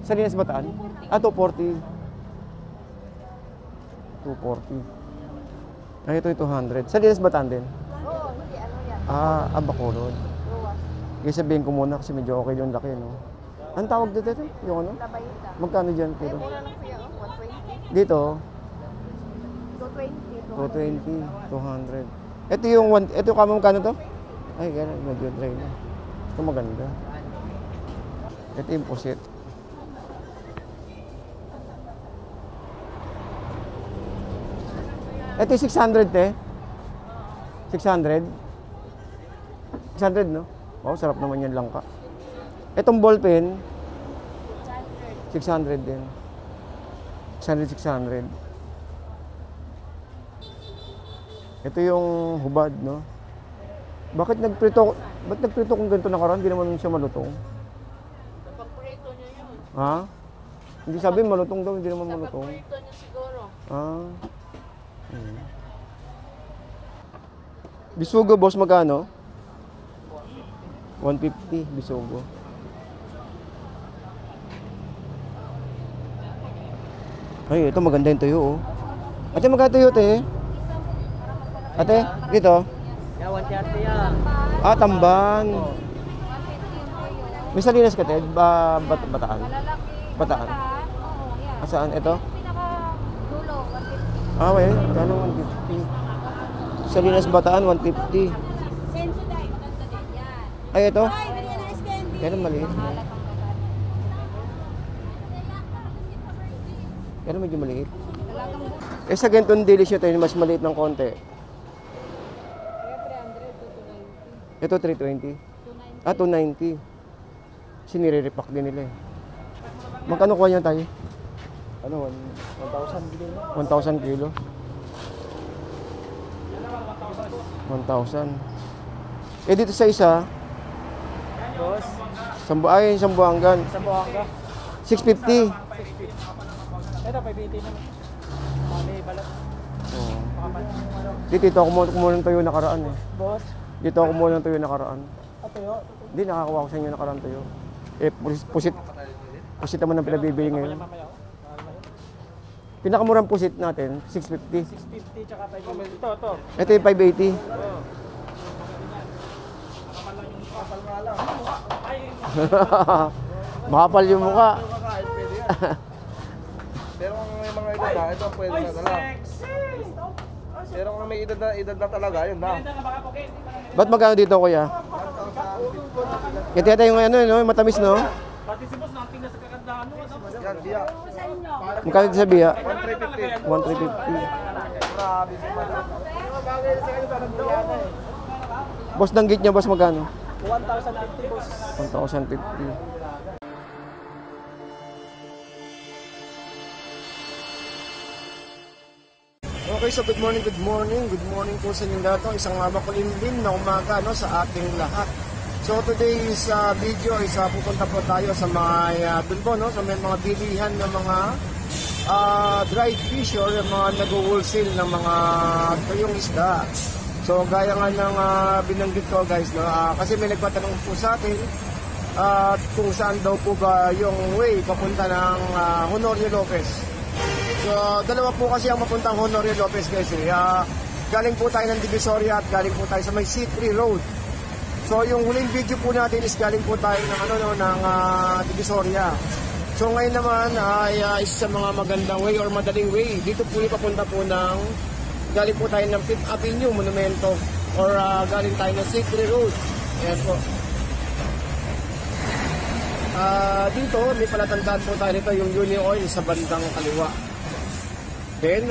Salinas Bataan? Ah, 240. 240. Ay, ito yung 200. Salinas Bataan din? Oo, hindi. Ano yan? Ah, Bacolod. Ruwas. Kaya sabihin ko muna kasi medyo okay yung laki, no? Ang tawag dito ito? Yung ano? Labayita. Magkano dyan, Ay, kilo? mura lang kuya. 120. Dito, 220. 220, 200. Ito yung, ito yung kamo magkano to? Ay, gano'n, medyo dry na. Ito maganda. Ito yung pusit. Ito yung 600, te. 600? 600, no? Wow, sarap naman yan lang ka. Itong ballpen, 600 din. 600, 600. Ito yung hubad, no? Bakit nagprito kung ganito nakaraan? Hindi naman siya malutong. Napag-prito niya yun. Ha? Hindi sabi malutong daw, hindi naman malutong. Napag-prito niya siguro. Ah. Bisugo, boss, magkano? 150, bisugo. Ay, ito maganda yung tuyo, oh. Ate, magkano tuyo, te? Ate, dito? Ya, 130 yan. Ah, Tamban. May Salinas ka, te? Bataan? Bataan? Oo, yan. Ah, saan? Ito? Pinaka-dulo, 150. Ah, well, kano 150. Salinas Bataan, 150. Sensodyne, maganda din yan. Ay, ito? Ay, ganyan na candy. Kano maliit? Mahalat ang Kano medyo maliit? Talagang buto. Eh, sa ganitong dilis nyo, tayo mas maliit ng konti. Ito, 320. Ah, 290. Sinire-repack din nila eh. Magkano kuha niya tayo? Ano, 1,000 bilhin mo? 1,000 kilo. 1,000. Eh, dito sa isa, Boss, ay, Sambuangan. sa Buanga. 650. 650. Ito, 580 naman. May balat. Oo. Makapansin mo ano. Dito ako kumuha ng tuyo nakaraan eh. Boss, Dito ako kumuha ng tuyo nakaraan. ato yun. Hindi, nakakuha ko sa inyo nakaraan tuyo. Eh, pusit. Pusit naman ang pinabibili ngayon. Mamaya ako. Pinakamurang pusit natin, 650. 650 tsaka 580. Ito. Ito yung 580. Kapal nga lang. Ay, Makapal yung mukha. kakain, pwede yan. Pero kung may mga edad na, ito pwede na talaga. Pero kung may edad na talaga, yun na. Ba't magkano dito, kuya? Ito yata yung ano, no? Matamis, no? Pati si boss, nating nasa kakandaan mo. Yan, biya. Magkano dito sa biya? 1,350. 1,350. Grabe si madam. Bagay sa kanila, parang biya na eh. Boss, danggit niya, boss, magkano? 1,050 boss. 1,050. Okay, so good morning po sa inyong lahat. Isang makulimlim na umaga, no, sa ating lahat. So today's video is pupunta po tayo sa mga dun po, no, sa may mga bilihan ng mga dried fish or yung mga nag-wholesale ng mga tuyong isda. So gaya nga ng binanggit ko, guys, no, kasi may nagpatanong po sa atin kung saan daw po ba yung way papunta ng Honorio Lopez. So, dalawa po kasi ang mapuntang Honorio Lopez, guys. Galing po tayo ng Divisoria at galing po tayo sa may C3 Road. So, yung huling video po natin is galing po tayo ng, ng Divisoria. So, ngayon naman ay isa sa mga magandang way or madaling way. Dito po yung papunta po ng, galing po tayo ng 5th Avenue Monumento or galing tayo ng C3 Road. Ayan po. Dito, may palatandaan po tayo nito yung Uni Oil sa bandang kaliwa. Then,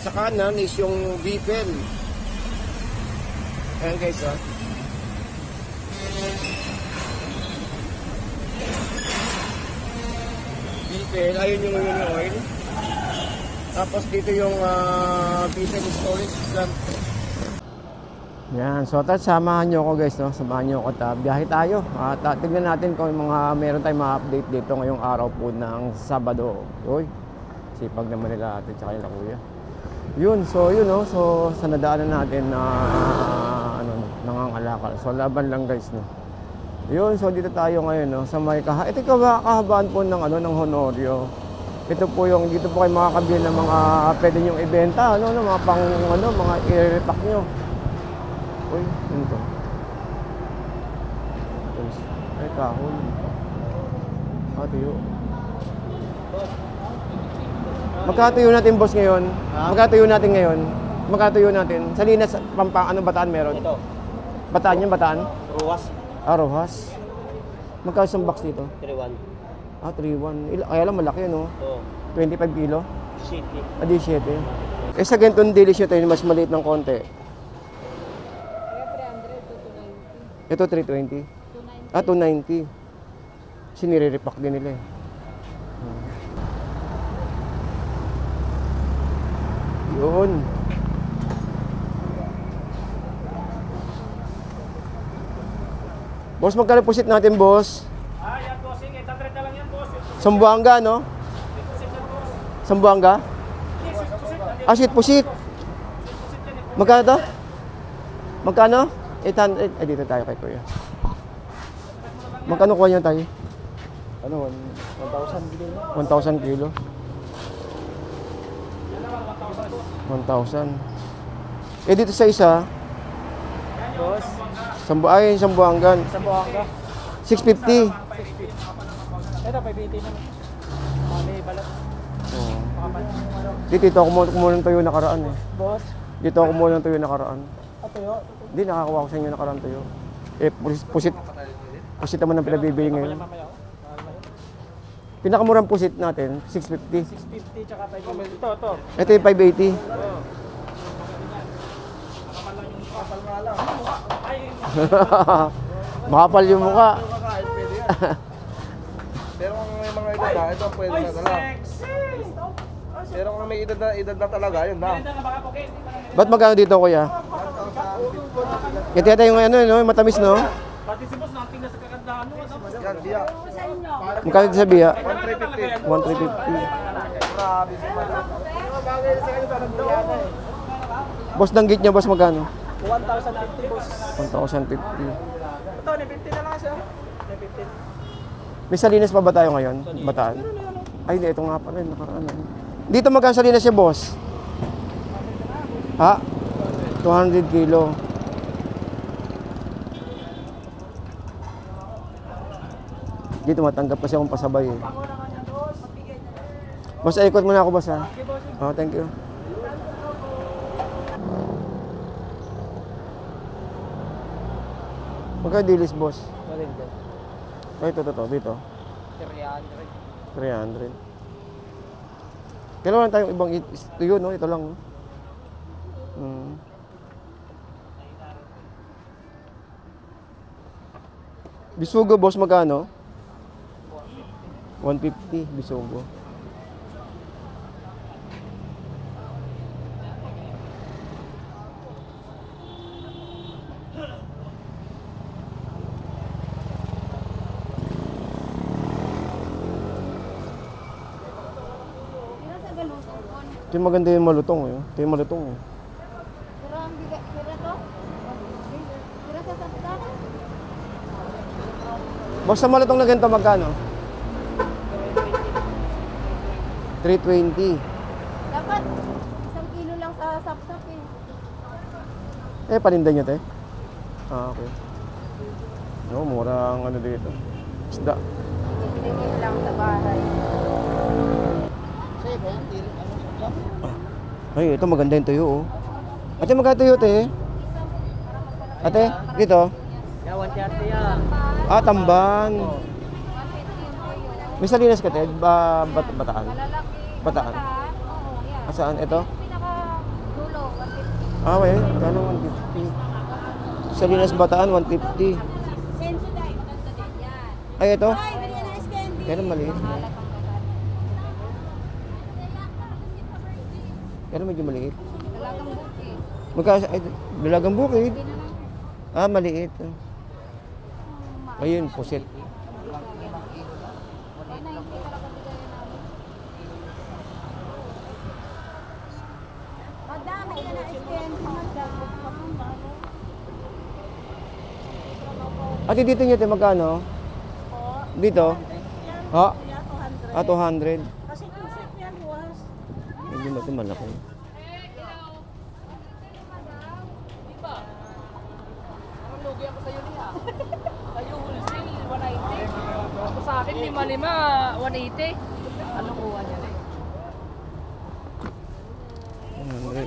sa kanan is yung Bipel. Ayan, guys, Bipel, ayun yung Uni Oil. Tapos dito yung Bipel Storage Plant. Yan, so samahan nyo ako, guys, no? Samahan nyo ako at biyahe tayo. At tignan natin kung meron tayong mga update dito ngayong araw po ng Sabado. Uy, sipag naman nila atin tsaka nila kuya. Yun, so yun, no? So sa nadaanan natin na nangangalakal. So laban lang, guys, no? Yun, so dito tayo ngayon, no, sa may ito kahabaan po ng ano ng Honorio. Ito po yung dito po kayo makakabili ng mga pwede niyong ibenta, ano, no, mga pang ano, mga i-repack niyo. Uy, yun to. Ay, kahon. Tuyo. Magkatuyo natin, boss, ngayon. Magkatuyo natin ngayon. Magkatuyo natin. Sa Linas, ano, Bataan meron? Ito, Bataan yan, Bataan? ruwas, Rojas. Magkano isang box dito? 3-1. 3-1. Kaya lang malaki, no? Ito, 25 kilo? city. 17. Sa ganitong dilis nyo tayo, mas maliit ng konti. Kaya 300 to 290. Ito, 320. 290. 290. Sinire-repack din nila eh. Yun. Boss, magkano pusit natin, boss? Yan, bossing. 800 na lang yan, boss. Sambuanga, no? Sambuanga? Sweet pusit. Magkano to? Magkano? 800. Ay, dito tayo kay Kuya. Magkano kuha niyo tayo? Ano, 1,000 kilo na? 1,000 kilo. 1,000. Dito sa isa, Boss. Sambuangan. Sambuanga. 650. Ito, 580 naman. May balat. Oh. Makapan. Dito ako kumuha ng tuyo nakaraan eh. Boss. Dito ako kumuha ng tuyo nakaraan. Ito yun. Hindi, nakakuha ko sa inyo nakaraan tuyo. Pusit naman ang pinabibili ngayon. Mamaya ako. Pinakamurang pusit natin, 650. 650 tsaka 580. Ito. Ito yung 580. Kapal nga lang. Ay, Makapal yung mukha. Kakain, pwede yan. Pero kung may mga edad na, ito ang pwede na dala. sexy! Pero kung may edad na talaga, yun na. Ganda na baka pokit. Ba't magkano dito, kuya? Kaya tayo yung ano, yung matamis, no? Pati si boss, nating na sa kagandahan mo. Yan, diya. Magkano dito sa biya? 1,350. 1,350. Grabe si Madam. Bagay sa kanila, parang buya na eh. Boss, danggit niya, boss, magkano? 1,050 boss. 1,050. Ito, 950 na lang siya. 950. May Salinas pa ba tayo ngayon? Bataan? Ay, hindi. Ito nga pala. Nakaraan. Dito magkano Salinas siya, boss? Ha? 200 kilo. Dito matanggap kasi akong pasabay eh. Boss, ikot muna ako, boss, ha? Oh, thank you. Magkano dilis, boss? Ay, ito. Dito. 300. Kailangan tayong ibang tuyo, no? Ito lang. Bisugo, boss, magkano? 150, bisugo. Kira sa galutong kon. Ito yung maganda yung malutong, eh. Ito yung malutong, eh. Kira ang biga. Kira to? Kira sa saptan? Boss, sa malutong na ganito, magkano? 320. Dapat 1 kilo lang sa sapsap eh. Paninda nyo, te? Okay. No, murang ano dito. Isda. Bibili lang sa bahay. Ay, ito maganda yung tuyo, oh. Ate, magkano tuyo, te? Ate, dito? Yeah, 130 yan. Tamban. 150 yung tuyo. May Salinas ka, te? Bataan? Malalaki. Bataan? Oo, yan. Saan? Ito? Pinaka dulo, 150. Wait. Kano 150? Salinas Bataan, 150. Sensodyne, maganda din yan. Ay, ito? Ay, bili na ice candy. Kaya maliit. Mahalat ang bagat. Pero medyo maliit. Dalagang buki. Ay, dalagang bukid. Hindi na lang. Maliit. Ayun, pusit. Ay, 90 talaga bigay namin. Madami ka na ice candy. Madami. Ate, dito nyo, te, magkano? Dito? Ha? 200. Kasi kusip yan, was. Hindi ba ito malaki? Lugi ako sa'yo niya. Sa'yo wholesale, 190. Ako sa akin, 5-5, 180. Anong kuha niya na 100.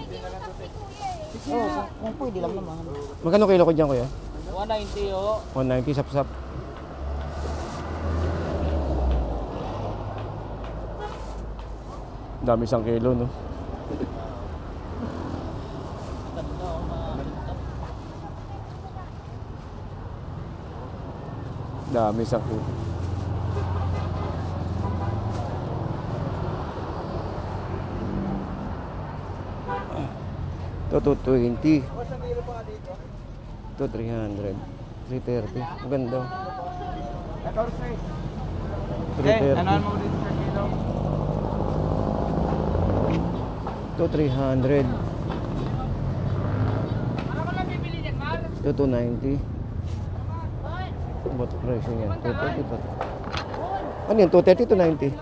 Oo, kung pwede lang naman. Magkano kilo ko dyan, kuya? 190 o. 190, sap-sap. Dami 1 kilo, no? Dami 1 kilo. Ito, 220. Ito, 300. 330. Maganda. Ito, sir. 330. Ano mo dito sa kilo? Ito, 300. Ito, 290. Ba't presyo niyan? 230 ba? Ano yan? 230 to 90?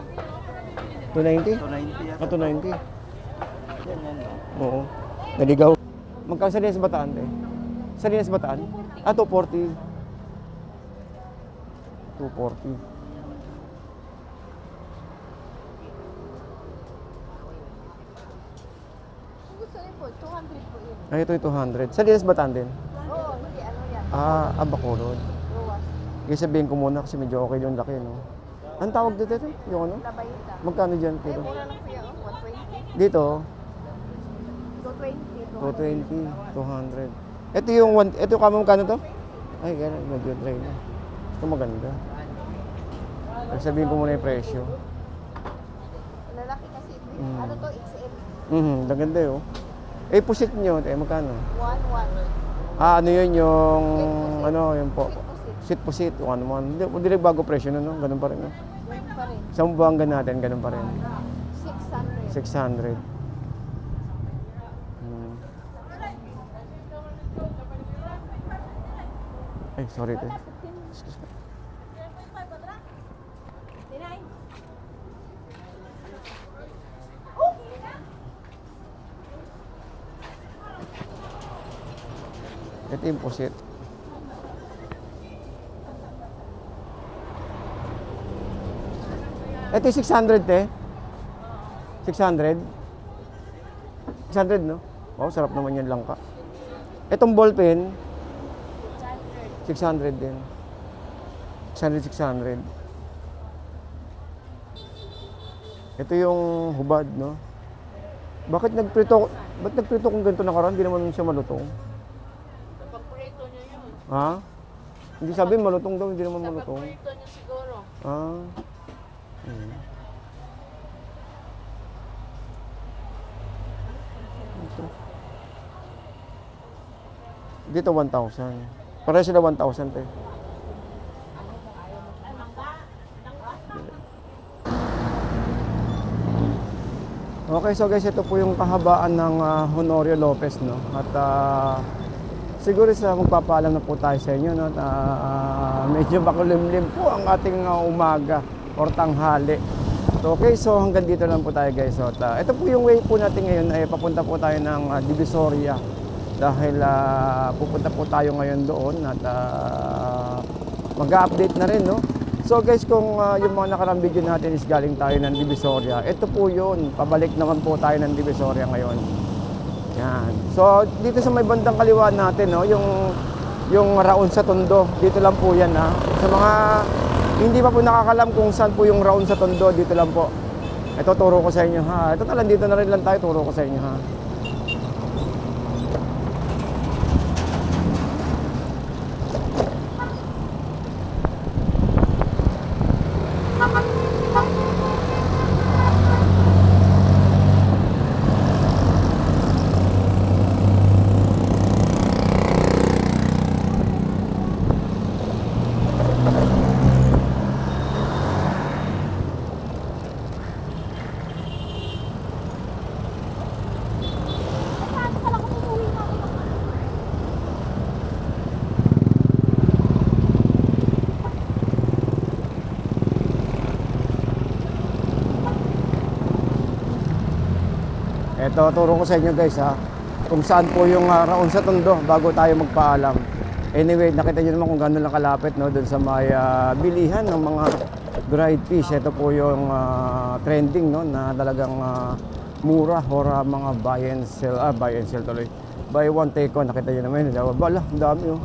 290? 290 Ah, 290. Yan, yan. Oo. Naligaw. Magkano sa Linas Bataan, eh? Sa Linas Bataan? Ah, 240. 240. Gusto niyo po, 200 po yun. Ay, ito yung 200. Sa Linas Bataan din? Oo, hindi, ano yan. Ah, Bacolod. Ruwas. Kaya sabihin ko muna kasi medyo okay yung laki, no? Ang tawag dito ito? Yung ano? Labayita. Magkano dyan, Ay, kilo? mura lang po yan, 120. Dito, 220. 220, 200. Ito yung ito yung kamo magkano to? Ay, gano'n, medyo dry na. Ito maganda. Ay, sabihin ko muna yung presyo. Lalaki kasi ito. Mm. Ano to, XL? Maganda yun. Eh, pusit nyo, magkano? 1-1. Ah, ano yun yung, Pusit. ano, yung po. Pusit. Pusit, 1-1. Hindi bago presyo na, no? Ganun pa rin, no? Ganun pa rin. Sa buwanggan natin, ganun pa rin. 600. 600. Ay, sorry, te. Excuse me. Ito yung pusit. Ito yung 600, te. 600. 600, no? Wow, sarap naman yan lang ka. Itong ballpen, 600 din. 600. Ito yung hubad, no? Ba't nagprito kung ganito nakaraan? Hindi naman siya malutong. Pag-prito niya yun. Ha? Hindi sabi malutong daw, hindi naman malutong. Pag-prito niya siguro. Ah. Hmm. Ito. Dito 1,000. Pareho sila 1,000, te. Okay, so guys, ito po yung kahabaan ng Honorio Lopez, no? At siguro sa magpapaalam na po tayo sa inyo, no? Medyo makulimlim po ang ating umaga or tanghali. So, okay, so hanggang dito lang po tayo, guys. So, ito po yung way po natin ngayon ay papunta po tayo ng Divisoria. Dahil pupunta po tayo ngayon doon at mag-update na rin, no? So guys, kung yung mga nakarang video natin is galing tayo ng Divisoria, ito po yun, pabalik naman po tayo ng Divisoria ngayon. Yan. So dito sa may bandang kaliwa natin, no, yung Raon sa Tondo, dito lang po yan, ha. Sa mga hindi pa po nakakalam kung saan po yung Raon sa Tondo, dito lang po. Ito turo ko sa inyo, ha. Ito na lang, dito na rin lang tayo, turo ko sa inyo, ha. Ito, turo ko sa inyo guys ha, kung saan po yung Raon sa Tondo bago tayo magpaalam. Anyway, nakita nyo naman kung gano'n lang kalapit, no, doon sa may bilihan ng mga dried fish. Ito po yung trending, no, na talagang mura or mga buy and sell tuloy. Buy one, take one. Nakita nyo naman yun. Bala, ang dami oh.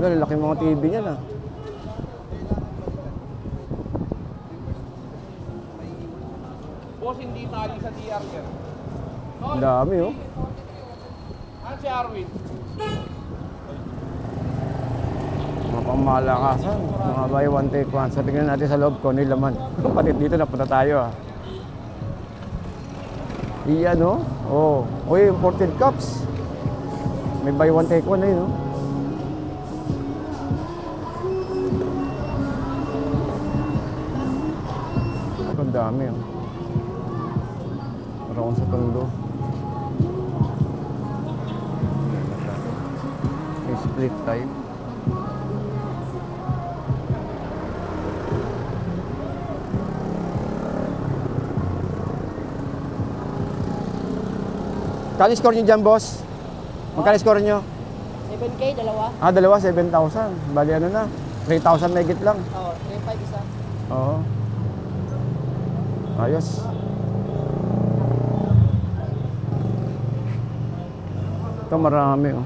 Lalaki mga TV niyan ah. Boss, hindi tali sa DR yan. Ang dami oh. Ano si Arwin? Mga pangmalakasan. Mga buy one, take one. So tingnan natin sa loob ko, ano yung laman. Kapatid dito, napunta tayo ah. Iyan oh. Oh. Uy, imported cups. May buy one, take one na yun oh. Ang dami oh. Raon sa Tondo. May split type. Kali score nyo dyan, boss? Magkano score nyo? 7K, dalawa. Dalawa, 7,000. Bali ano na, 3,000 megit lang. Oo, 3,500 isa. Oo. Ayos. Ito marami oh.